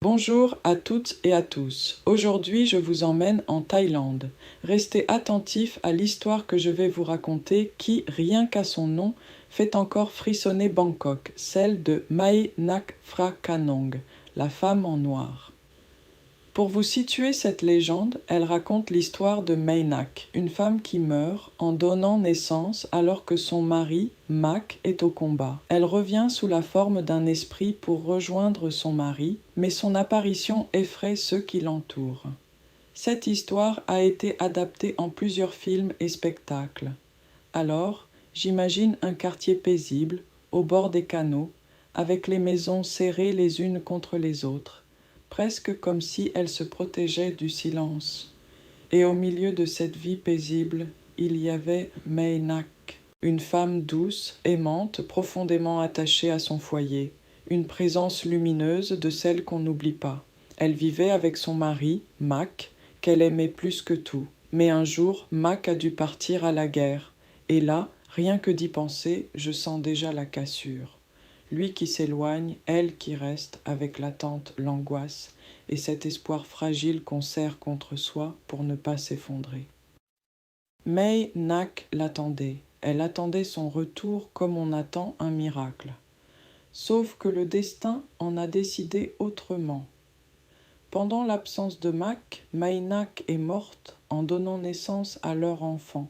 Bonjour à toutes et à tous. Aujourd'hui, je vous emmène en Thaïlande. Restez attentifs à l'histoire que je vais vous raconter qui, rien qu'à son nom, fait encore frissonner Bangkok, celle de Mae Nak Phrakanong, la femme en noir. Pour vous situer cette légende, elle raconte l'histoire de Mae Nak, une femme qui meurt en donnant naissance alors que son mari, Mak, est au combat. Elle revient sous la forme d'un esprit pour rejoindre son mari, mais son apparition effraie ceux qui l'entourent. Cette histoire a été adaptée en plusieurs films et spectacles. Alors, j'imagine un quartier paisible, au bord des canaux, avec les maisons serrées les unes contre les autres, presque comme si elles se protégeaient du silence. Et au milieu de cette vie paisible, il y avait Mae Nak, une femme douce, aimante, profondément attachée à son foyer, une présence lumineuse de celle qu'on n'oublie pas. Elle vivait avec son mari, Mak, qu'elle aimait plus que tout. Mais un jour, Mak a dû partir à la guerre, et là, rien que d'y penser, je sens déjà la cassure. Lui qui s'éloigne, elle qui reste, avec l'attente, l'angoisse, et cet espoir fragile qu'on serre contre soi pour ne pas s'effondrer. Mae Nak l'attendait. Elle attendait son retour comme on attend un miracle. Sauf que le destin en a décidé autrement. Pendant l'absence de Mak, Mae Nak est morte en donnant naissance à leur enfant.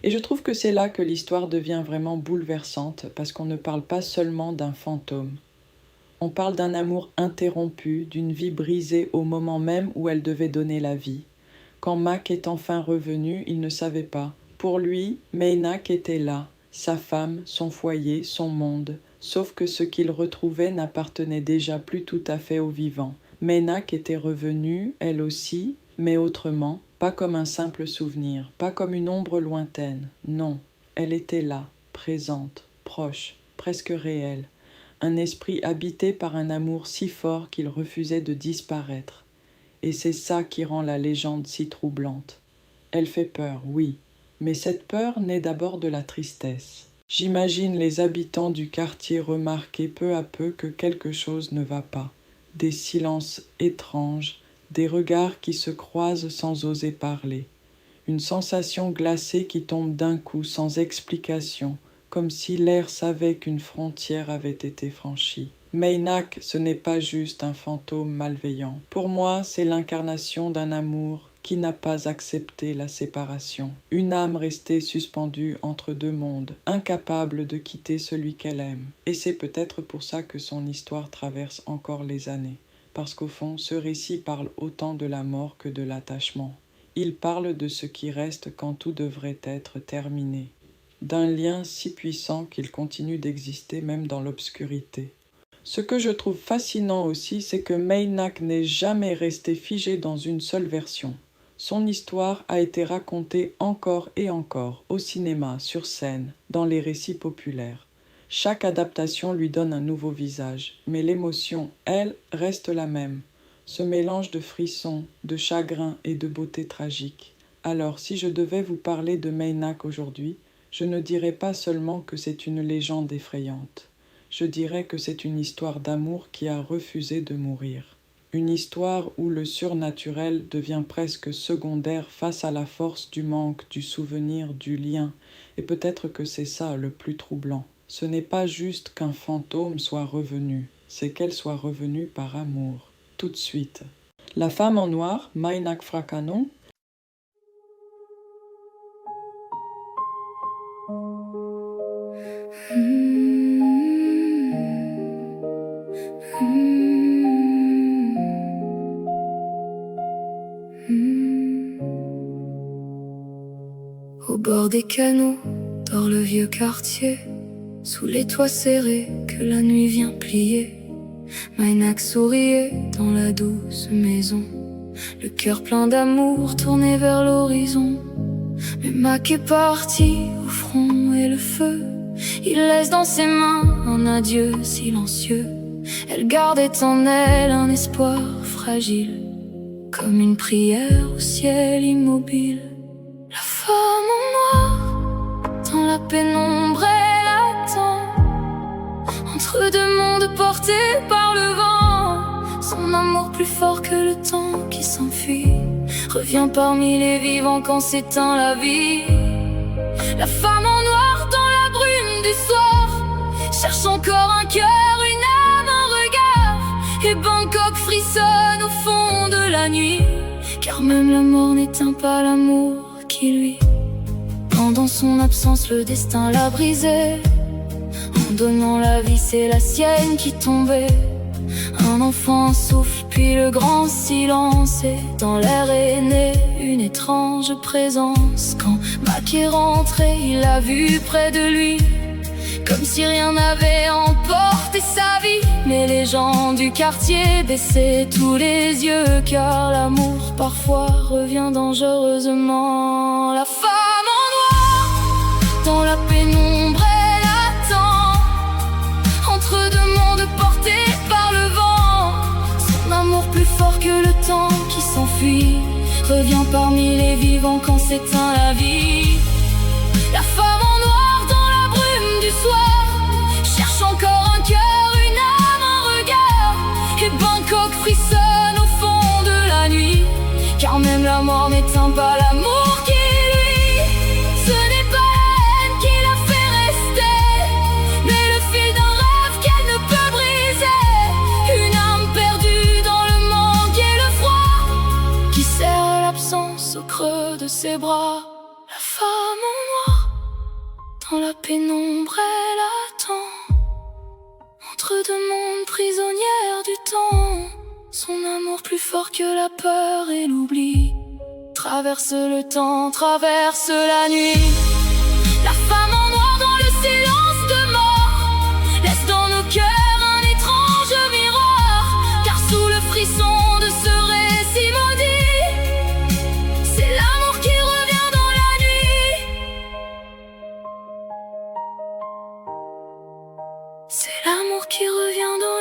Et je trouve que c'est là que l'histoire devient vraiment bouleversante, parce qu'on ne parle pas seulement d'un fantôme. On parle d'un amour interrompu, d'une vie brisée au moment même où elle devait donner la vie. Quand Mak est enfin revenu, il ne savait pas. Pour lui, Mae Nak était là, sa femme, son foyer, son monde, sauf que ce qu'il retrouvait n'appartenait déjà plus tout à fait au vivant. Mae Nak était revenue, elle aussi, mais autrement, pas comme un simple souvenir, pas comme une ombre lointaine, non, elle était là, présente, proche, presque réelle, un esprit habité par un amour si fort qu'il refusait de disparaître. Et c'est ça qui rend la légende si troublante. Elle fait peur, oui, mais cette peur naît d'abord de la tristesse. J'imagine les habitants du quartier remarquer peu à peu que quelque chose ne va pas. Des silences étranges, des regards qui se croisent sans oser parler. Une sensation glacée qui tombe d'un coup sans explication, comme si l'air savait qu'une frontière avait été franchie. Mae Nak, ce n'est pas juste un fantôme malveillant. Pour moi, c'est l'incarnation d'un amour qui n'a pas accepté la séparation. Une âme restée suspendue entre deux mondes, incapable de quitter celui qu'elle aime. Et c'est peut-être pour ça que son histoire traverse encore les années. Parce qu'au fond, ce récit parle autant de la mort que de l'attachement. Il parle de ce qui reste quand tout devrait être terminé, d'un lien si puissant qu'il continue d'exister même dans l'obscurité. Ce que je trouve fascinant aussi, c'est que Mae Nak n'est jamais resté figé dans une seule version. Son histoire a été racontée encore et encore, au cinéma, sur scène, dans les récits populaires. Chaque adaptation lui donne un nouveau visage, mais l'émotion, elle, reste la même. Ce mélange de frissons, de chagrin et de beauté tragique. Alors, si je devais vous parler de Mae Nak aujourd'hui, je ne dirais pas seulement que c'est une légende effrayante. Je dirais que c'est une histoire d'amour qui a refusé de mourir. Une histoire où le surnaturel devient presque secondaire face à la force du manque, du souvenir, du lien. Et peut-être que c'est ça le plus troublant. Ce n'est pas juste qu'un fantôme soit revenu, c'est qu'elle soit revenue par amour. Tout de suite. La femme en noir, Mae Nak Phrakanong, Au bord des canaux, dans le vieux quartier, sous les toits serrés que la nuit vient plier, Mae Nak souriait dans la douce maison, le cœur plein d'amour tourné vers l'horizon. Mais Mak est parti au front et le feu, il laisse dans ses mains un adieu silencieux. Elle gardait en elle un espoir fragile, comme une prière au ciel immobile. La femme en noir, dans la pénombre elle attend, entre deux mondes portés par le vent. Son amour plus fort que le temps qui s'enfuit revient parmi les vivants quand s'éteint la vie. La femme en noir dans la brume du soir cherche encore un cœur, une âme, un regard. Et Bangkok frissonne au fond de la nuit, car même la mort n'éteint pas l'amour qui lui. Pendant son absence, le destin l'a brisé. En donnant la vie, c'est la sienne qui tombait. Un enfant souffle, puis le grand silence. Et dans l'air est née une étrange présence. Quand Mac est rentré, il l'a vu près de lui, comme si rien n'avait emporté sa vie. Mais les gens du quartier baissaient tous les yeux, car l'amour parfois revient dangereusement. La femme en noir dans la pénombre, elle attend entre deux mondes portés par le vent. Son amour plus fort que le temps qui s'enfuit revient parmi les vivants quand s'éteint la vie. La femme en noir dans la brume du soir cherche encore un cœur, une âme, un regard. Et Bangkok frissonne au fond de la nuit, car même la mort n'éteint pas l'amour qui lui. Ce n'est pas la haine qui l'a fait rester, mais le fil d'un rêve qu'elle ne peut briser. Une âme perdue dans le manque et le froid, qui serre l'absence au creux de ses bras. La femme en noir dans la pénombre, elle attend entre deux mondes, prisonnière du temps. Son amour plus fort que la peur et l'oubli traverse le temps, traverse la nuit. La femme en noir dans le silence de mort laisse dans nos cœurs un étrange miroir, car sous le frisson de ce récit maudit, c'est l'amour qui revient dans la nuit. C'est l'amour qui revient dans